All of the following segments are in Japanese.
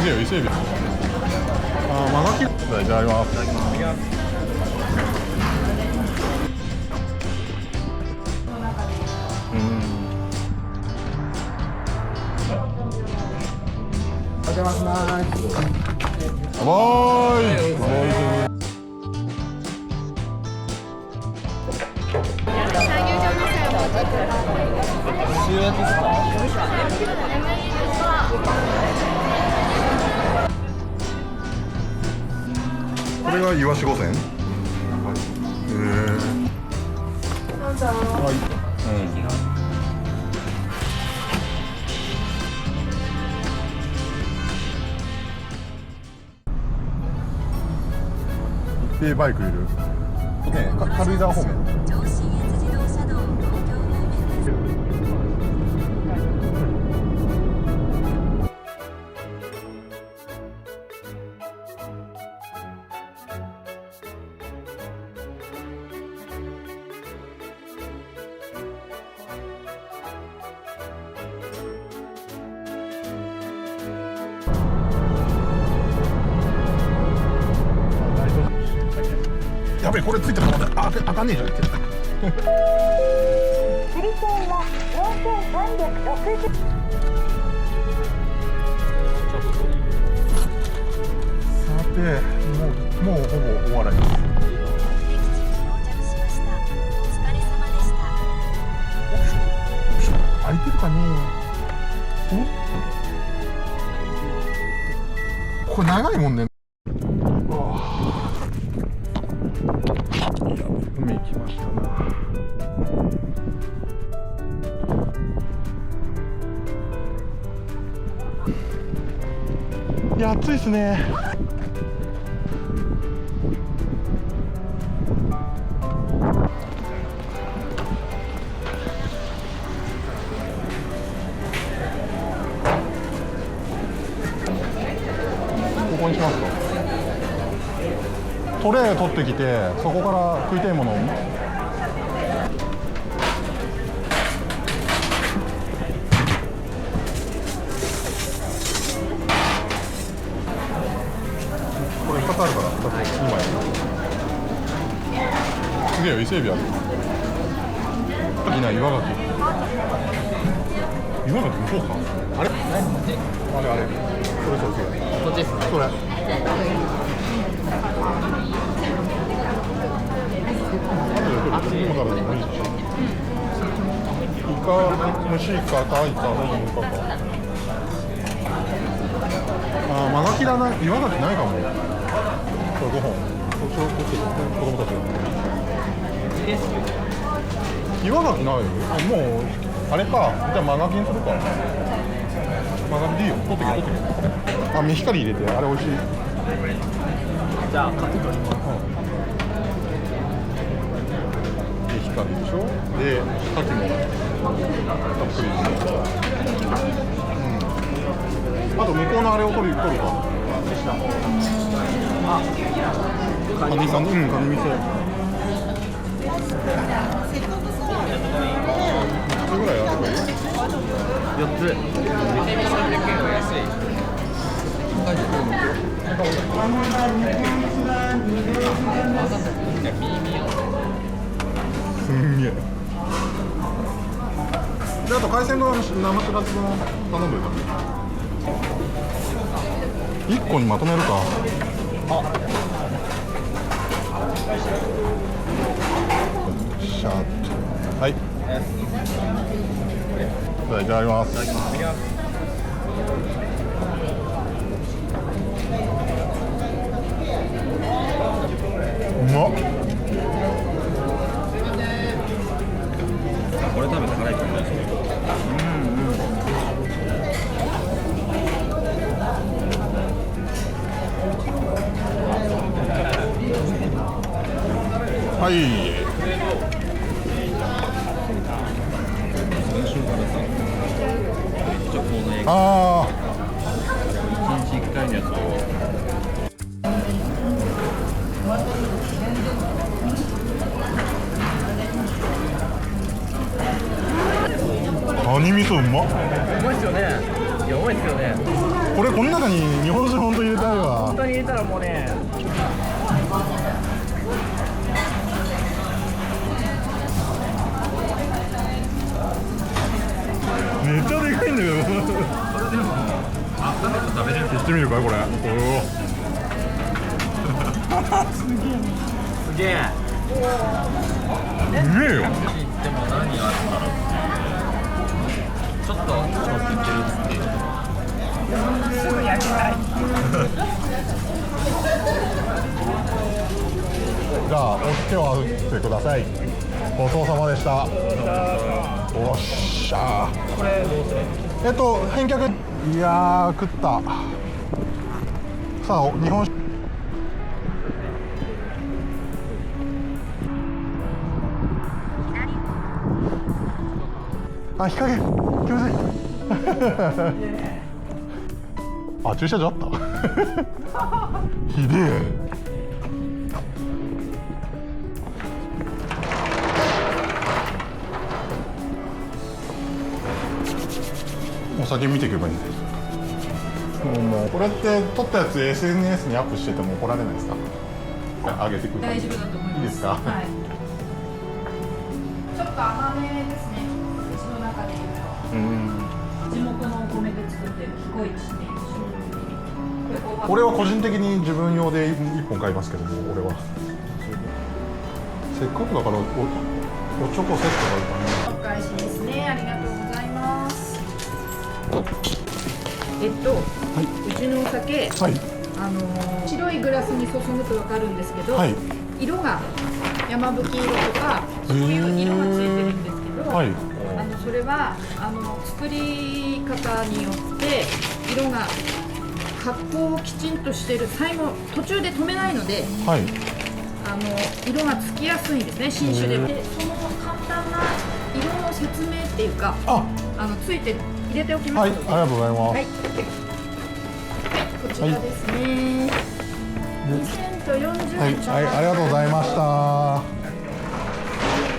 げえよ伊勢海老。あ、マガキ。いただきます。お邪魔します。わーい。これがイワシ5,000。はい。一平バイクいる。ね、軽井沢方面。上信越自動車道東京方面です。やべえ、これついてるのあかんねえじゃん。釣り線は4360。さて、もうほぼ終わらないです。目的地に到着しました。お疲れ様でした。空いてるかね。これ長いもんね。海行きましたな。いや、暑いですね。ここにしますか。トレー取ってきて、そこから食いたいものを。これ2つあるから、2枚。すげえよ、伊勢海老ある。いいな、岩ガキ。岩ガキ向こうか。あれ？あれ。それ。こっちですね。それ。今からでもいいし。イカ、蒸しイカ、タイカ、何イカか。あ、マガキだな、岩ガキないかも。これ5本。こっち子供たちが。岩ガキないよ。もうあれか。じゃあマガキにするか。マガキでいいよ。取ってけ。あ、メヒカリ入れて、あれ美味しい。じゃあ買って取ります。でしょ。で、牡蠣もたっぷり。あと向こうのあれを取るか。カニさん、カニ店。3つぐらいあるかい4つ。すんげえ。で、あと海鮮丼、生しらす丼頼んでるから。1個にまとめるか。シャーッ。はい。いただきます。うまっ。これ食べて辛い感じですね。はい。先週からさ、めっちゃこの映画ああ。1日1回のやつをカニ味噌うまっ。うまいっすよね。やばいですよね。これこの中に日本酒本当入れたいわ。本当に入れたらもうね。めっちゃでかいんだけど。それでもあっためて食べれる。行ってみるかこれ。すげえ。すげえよ。でも何があるんだろう。ちょっと言ってるっていう。すぐ焼きたい。じゃあお手を合わせてください。ごちそうさまでした。おっしゃー。これどうする？返却。いやー食った。さあ日本酒。あ、日陰気持ちいい。あ、駐車場あったひでえ。お酒見ていけばいいんです。もうこれって撮ったやつ SNS にアップしてても怒られないですか？上げてくる。大丈夫だと思います。いいですか？はい。ちょっと甘めですね。うちの中で言うと。地元のお米で作ってる彦一っていう種類。俺は個人的に自分用で1本買いますけども、俺はせっかくだからおチョコセットがいいかね。お返しですね。ありがとうございます。うちのお酒、はい白いグラスに注ぐとわかるんですけど、はい、色が山吹色とかそういう色がついてるんですけど、はい、それは作り方によって色が発酵をきちんとしてる、最後途中で止めないので、はい、色がつきやすいんですね、新酒で。でその簡単な色の説明っていうか、ついて入れておきますので、はい、ありがとうございます。はい、こちらですね。2040円。はい、ありがとうございました。あ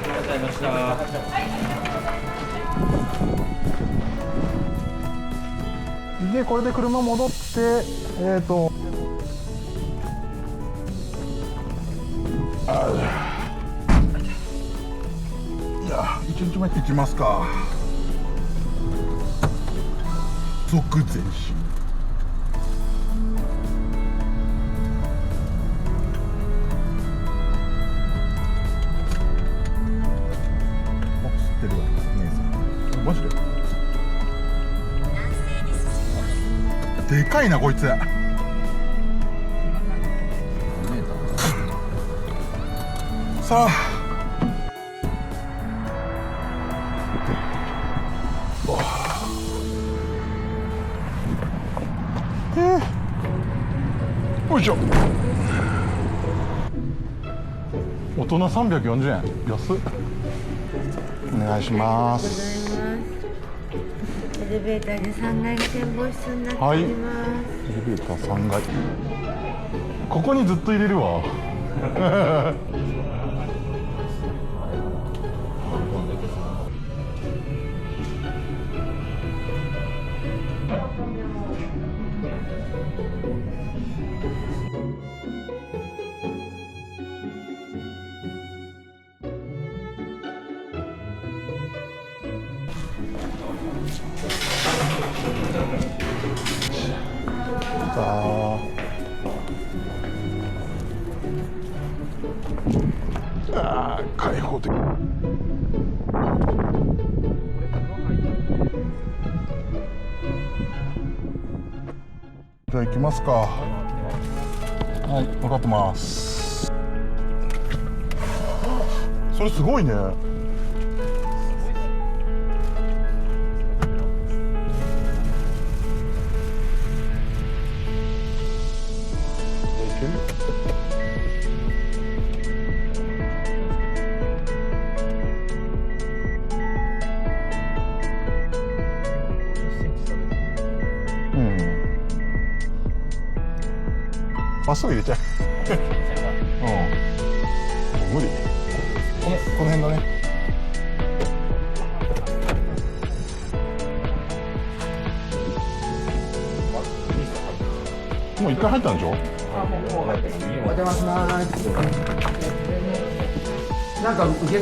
りがとうございました。でこれで車戻ってじゃあ1日目いきますか。即前進。吸ってるわ姉さん。マジででかいなこいつ。さあよいしょ。大人340円。安っ。お願いします。エレベーターで3階が展望室になっております。エレベーター3階。ここにずっと入れるわ。開放的。じゃあ行きますか。はい、分かってます。それすごいね。まっすぐ入れちゃう。うん。無理。この辺だね。もう一回入ったんでしょ。お邪魔します。なんか受け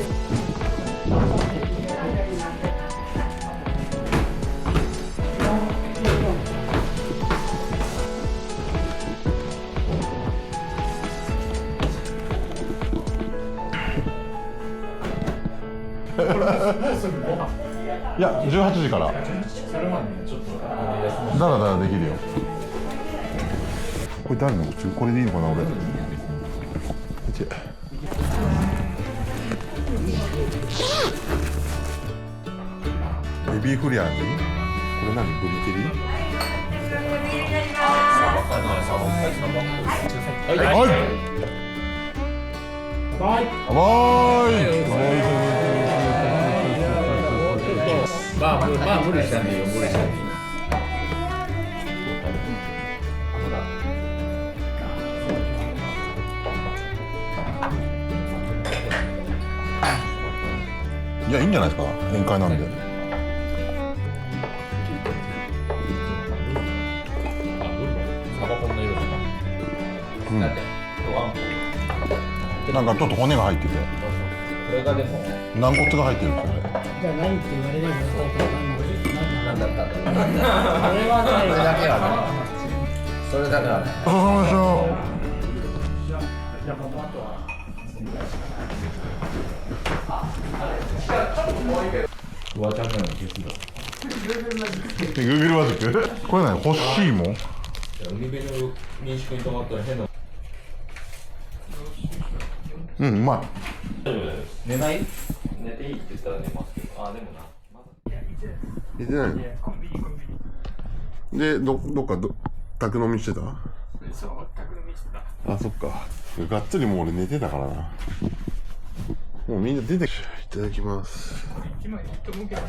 いや、18時から。だらだらできるよ。これ誰のこれでいいのかな、俺。ベビーフリアに、これ何、ブリテリはい。まあ無理したんでいいよ、無理したんでいい。いや、いいんじゃないですか、宴会なんで。なんかちょっと骨が入ってて、これがでも軟骨が入ってるんですよね。じゃあ何って言われればなんだったんだろう。それだけはね。それだけはね。お疲れ様でした。フワちゃんのように消すだ。Google マジック。これ何、欲しいもん。海辺の民宿に泊まったら変な。うん、うまい。寝ない？寝ていいって言ったら寝ますけど。あ、でもな。寝てないの？で、どっか宅飲みしてた？そう、宅飲みしてた。あ、そっか。がっつりもう俺寝てたからな。もうみんな出ていただきます。今いいと思うけどな。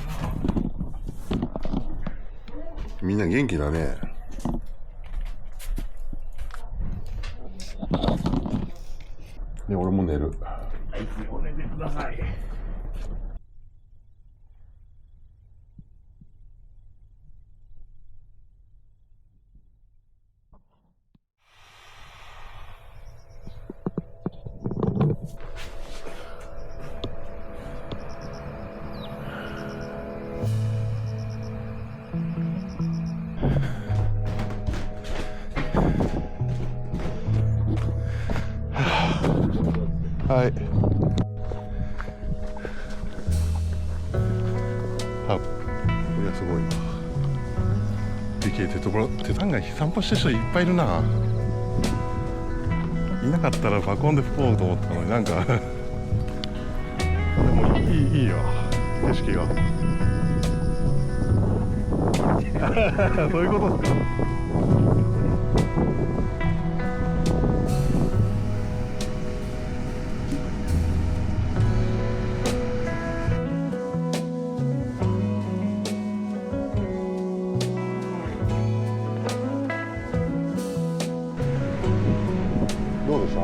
みんな元気だね。で、俺も寝る。はい、お寝てください。はい。あ、これはすごいな。手探り散歩してる人いっぱいいるな。いなかったら爆音で吹こうと思ったのに、なんかでもいいよ、景色が。そういうことですか。どうでした？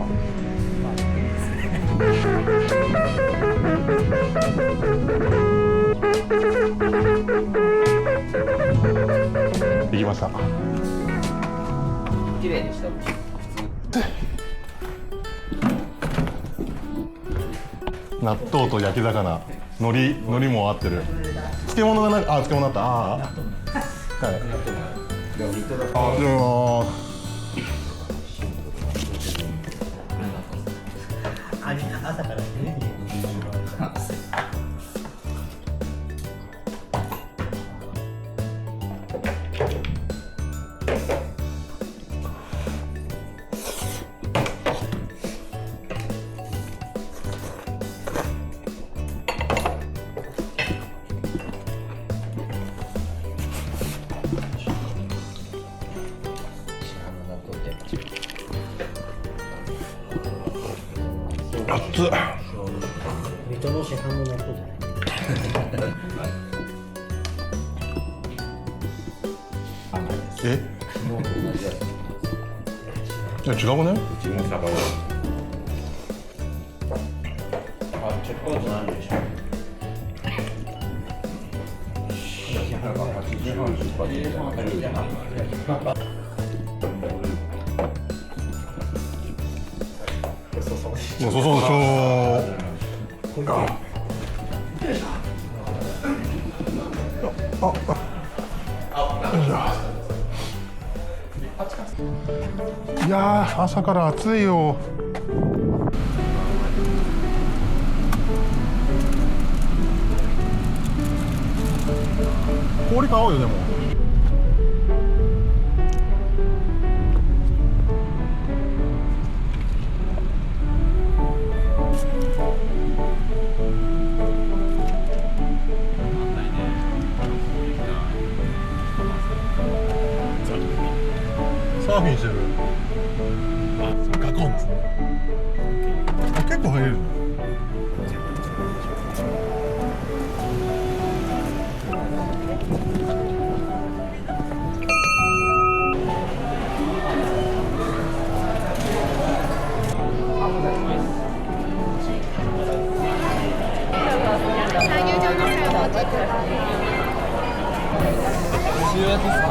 できました。綺麗でした。納豆と焼き魚、海苔も合ってる。漬物がなんか、漬物あった。はい。でも朝からね。熱っ。水戸の市販の納豆じゃない。え？いや違うね。うちもサバは。あ、チョコレートなんでしょう。8時半出発で。そうそうそういやー朝から暑いよ。氷買おうよでも。サーフィンしてる。ガコンっつって。結構入れる。塩焼きっすか？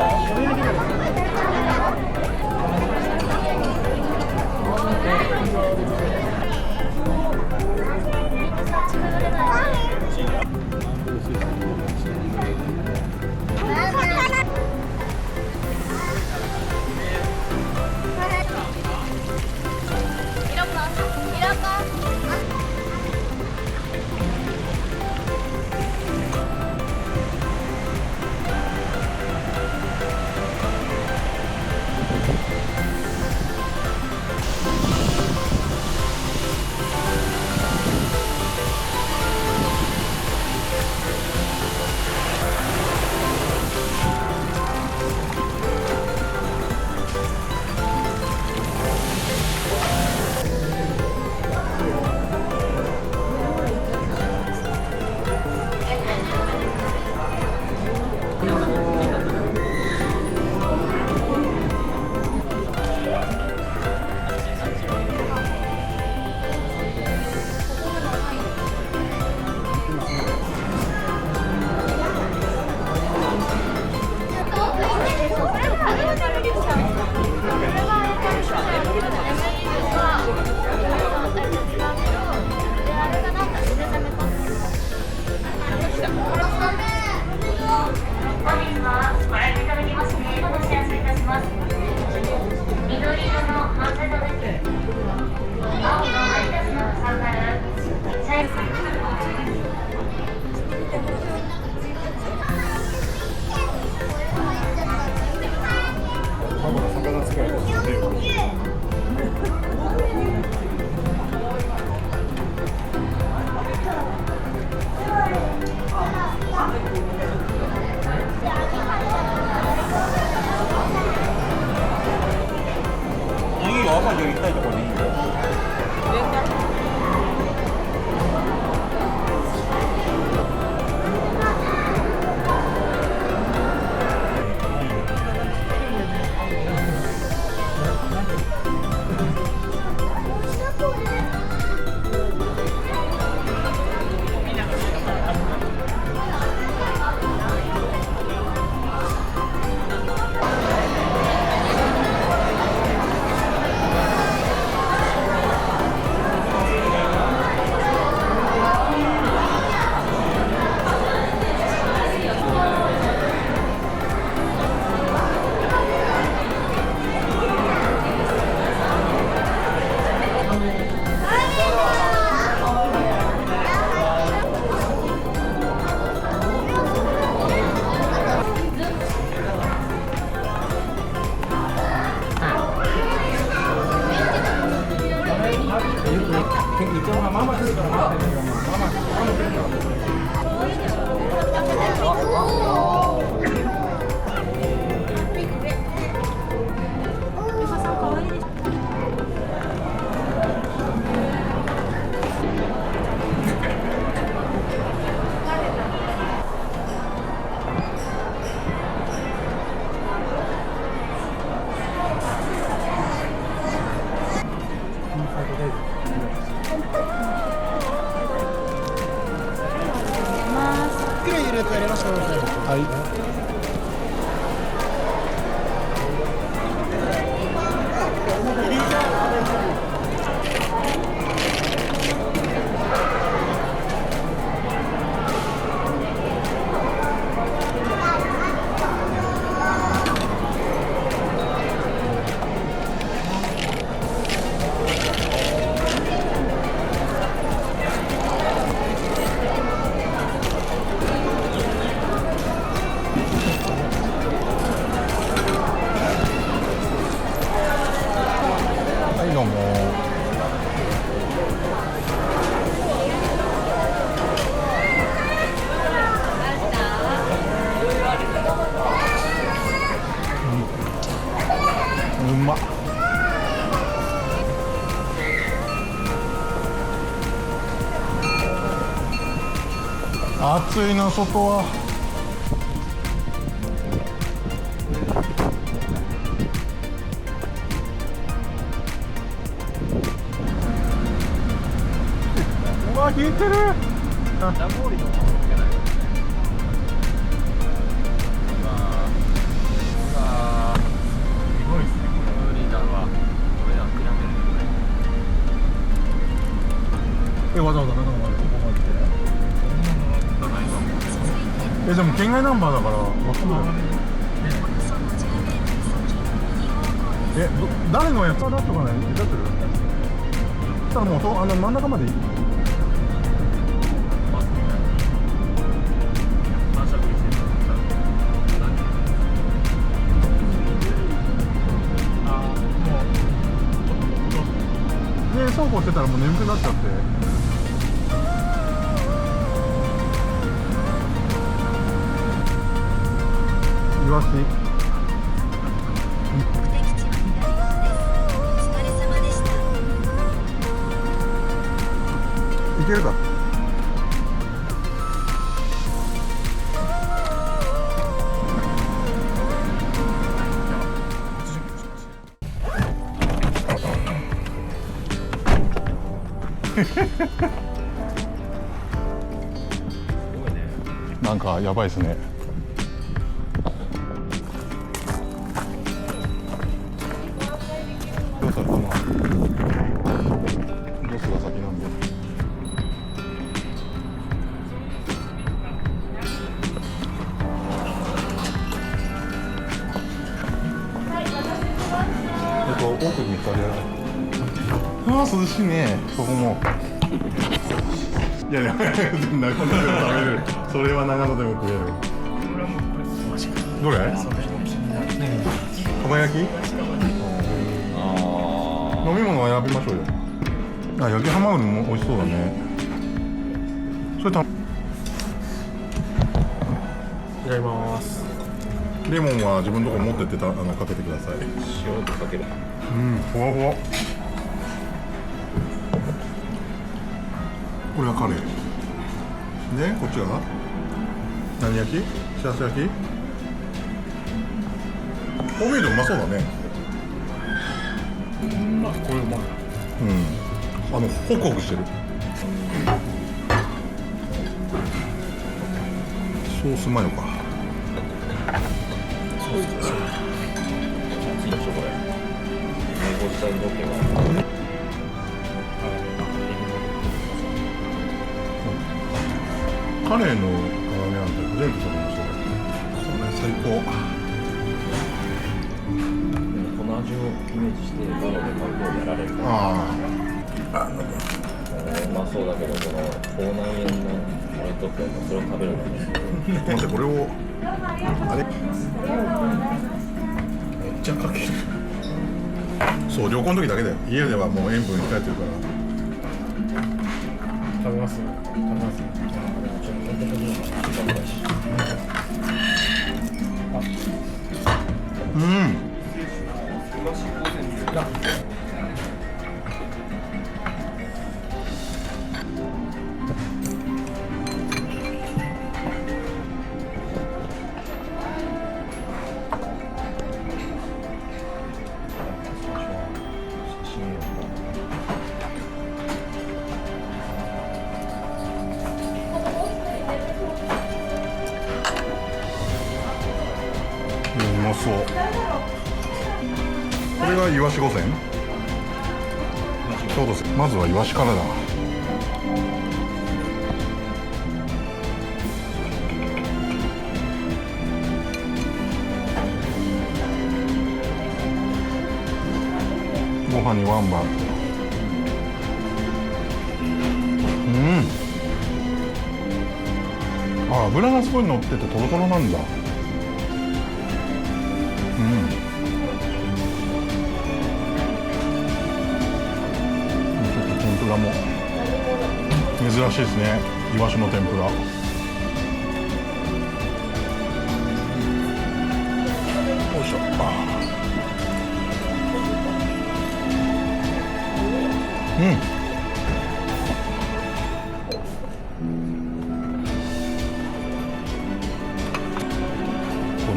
はい。暑いな外は。うわ冷えてる。ラボーリのものつけない。うわすごいっすね。無理だわ。これ諦める。わざわざ長野までここまで来て。でも県外ナンバーだからまっすぐだよ。誰のやつだとかね出てる。そしたらもう真ん中までいい。でそうこうしてたらもう眠くなっちゃって。イワシ。目的地は左側です。お疲れ様でした。いけるか。なんかやばいですね。どうしたかな。ロスが先なんで。奥に2人ある。ああ涼しいね。ここも。いやいや長野でも食べれる。それは長野でも食える。どれ？かば焼き？飲み物は選びましょうよ。あ、焼きハマグリも美味しそうだね。それいただきます。レモンは自分のとこ持ってってかけてください。塩とかける。うん、ふわふわ。これがカレーで、こっちが何焼き？しらす焼き？こう見るとうまそうだね。これうまい。うん、ホクホクしてる。ソースマヨか。熱いでしょこれ。ご自宅の時は。カレーの辛みなんて初めて食べました。これ最高。この味をイメージしてガロで買うとやられる。あうまそうだけど、この口内炎の俺にとってはそれを食べるのね。待って、これをあれめっちゃかける。そう、旅行の時だけだよ。家ではもう塩分控えてるから。食べます？食べます？うん。うまそう。これがイワシ御膳。そうです。まずはイワシからだ。ご飯にワンバン。あ、油がすごい乗っててトロトロなんだ。天ぷらも珍しいですね。イワシの天ぷら。よいしょ。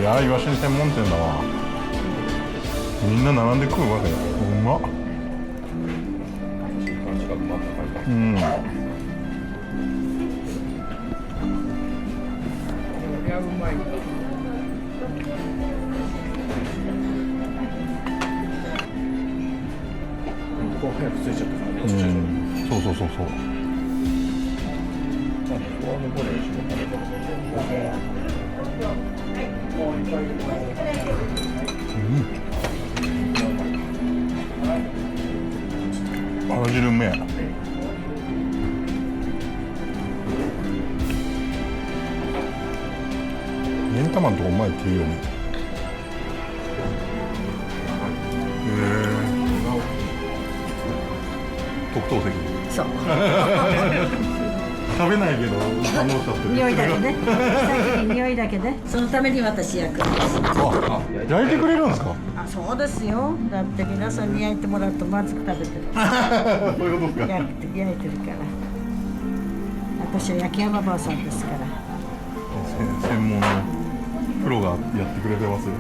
やイワシ専門店だわ。みんな並んで食うわけよ。うまっ。うん。いやうまい。こう早くついちゃったからね。そうそうそうそう。あら汁うめえ。目ん玉のとこうまいっていうよね。特等席。そう食べないけど反応しちゃってる。匂いだけね先に匂いだけねそのために私焼くんですあ、焼いてくれるんですか。あそうですよだって皆さんに焼いてもらうとまずく食べてるそういうことですか。焼いてるから私は焼き山ばあさんですから専門のプロがやってくれてますよ。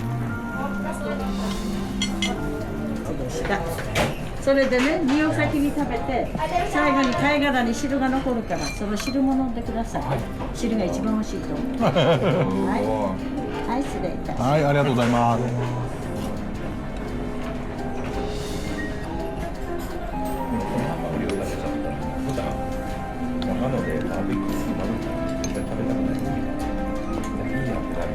それでね身を先に食べて最後に貝殻に汁が残るからその汁も飲んでください、汁が一番美味しいと思うはい失礼いたします。はい、ありがとうございます。なのでバーベキュー好きなのに食べたくないいいなってなる。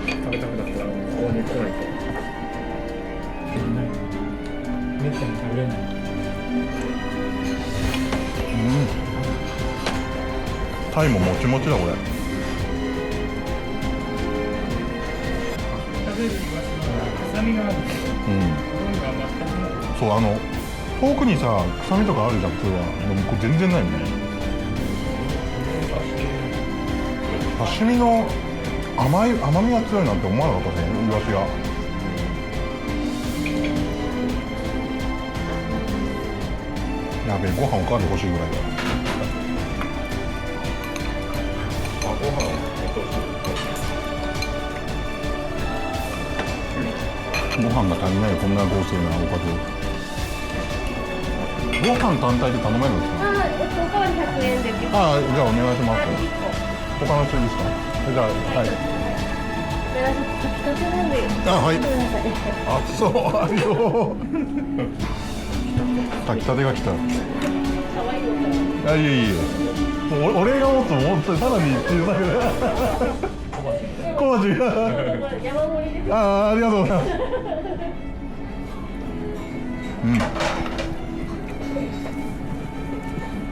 食べたくなったらここに来ないとめったに食べれない。タイももちもちだこれ。食べるイワシの臭みがある。そうフォークにさ臭みとかあるじゃん普通は。でもこれ全然ないもんね。刺身の甘みが強いなんて思わなかったねイワシが。やべえご飯おかわり欲しいぐらいだ。ご飯が足りないよこんな豪勢なおかず。ご飯単体で頼めるんですか。おかわり100円で。じゃあお願いします。他の人いいですか。じゃあはい。炊きたてなんで。はい。あ、そう、ありよ。炊きたてが来た。あ、いえいえ。もう俺がもっとさらに小さく。小鉢が。ありがとうございます。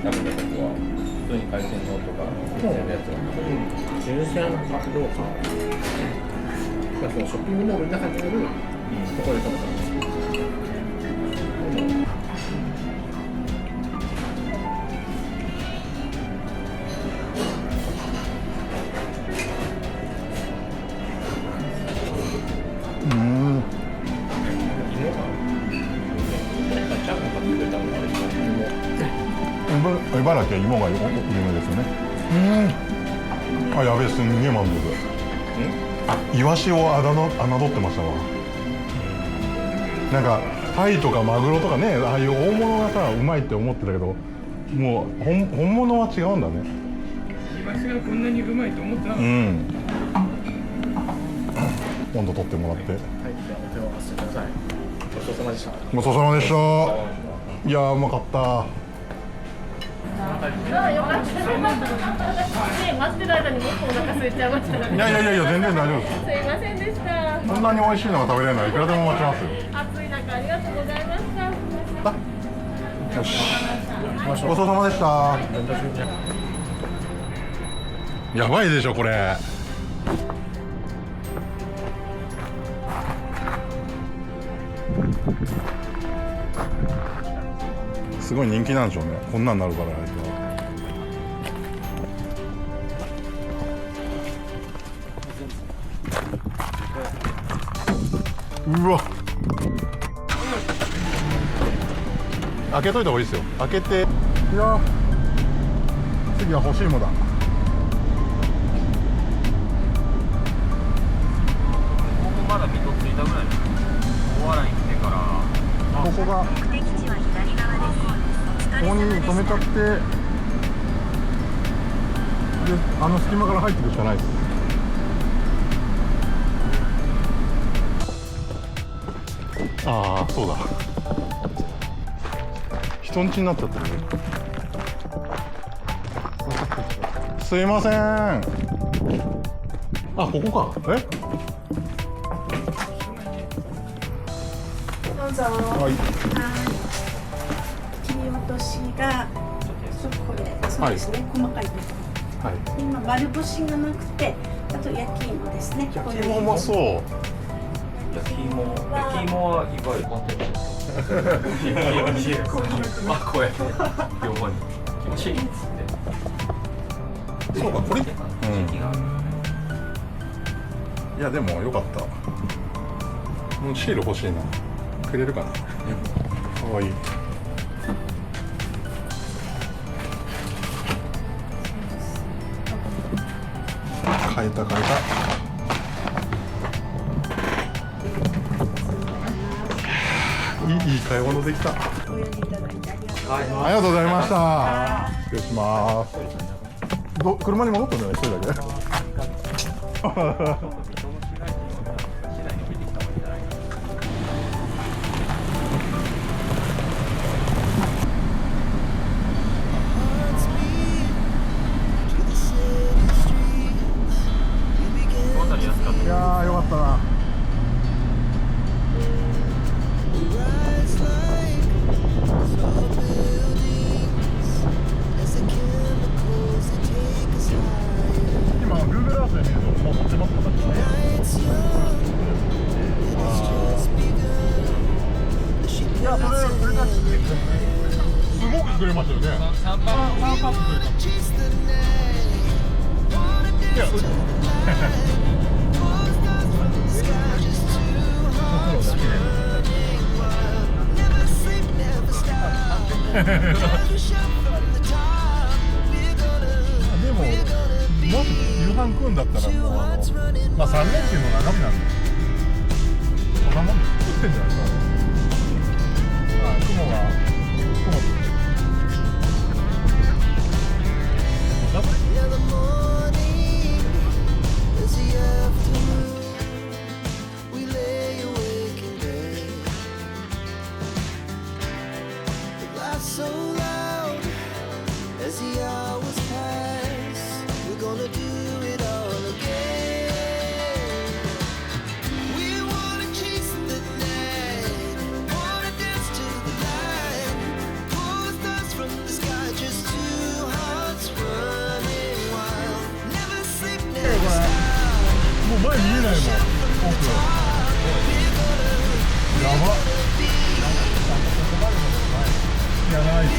食べた時は普通に海鮮丼とか新鮮なやつは新鮮かどうか。そのショッピングモールの中にあるところで食べたんですけど。茨城は芋が有名ですよね。あ、やべえ、すんげえ満足。イワシを侮ってましたわ。なんかタイとかマグロとかね、ああいう大物がさうまいって思ってたけど、もう本物は違うんだね。イワシがこんなにうまいと思ってなかった。温度取ってもらって。はい、じゃあお手を合わせてください。ごちそうさまでした。ごちそうさまでした。いやーうまかった。よかった。ね、待ってる間にもっとお腹空いちゃいました。いや全然大丈夫です。すいませんでした。こんなに美味しいのが食べれるのはいくらでも待ちますよ。暑い中ありがとうございました。よし。ごちそうさまでした。やばいでしょこれ。すごい人気なんでしょうね。こんなんなるから相手は。うわ。開けといた方がいいですよ。開けて。いや。次は干し芋だ。まだ水戸着いたぐらい大洗来てからここが目的地は左側です。お疲れここに様でした。止めちゃってであの隙間から入っていくしかないです。ああそうだ、人ん家になっちゃってる。すいません。あ、ここか。え、どうぞ。はい切り落としがこれ、そうですね、細かいです。はい。今丸干しがなくて、あと焼き芋ですね。焼き芋うまそう。焼き芋はいわゆるコンテンツあ、これ両方に気持ちいいっつってそうか、これ。時期があるいやでもよかった。もうシール欲しいな。くれるかな。かわいい。変えた。いい買い物できた。お呼びいただいてありがとうございました。失礼します。車に戻ったんじゃない？一人だけ。いやーよかったな。今 Google Earth で見るともう乗ってますか？いや、それだけすごくくれましたよね。3パックくれた。いや、でも、もし夕飯食うんだったらもうまあ3連休の中身なんでそんなもん食ってんじゃないですか。雲So loud as the hours pass, we're gonna do it all again. We wanna chase the night, wanna dance to the light, pull the stars from the sky, just two hearts running wild. Never sleep, never stop. もう前見えないもん、奥。やば。いや、ナイス。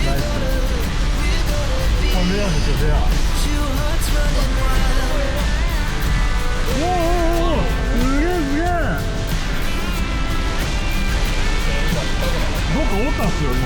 これレアですよ、レア。おすげえ。どっか折ったんすよ、今。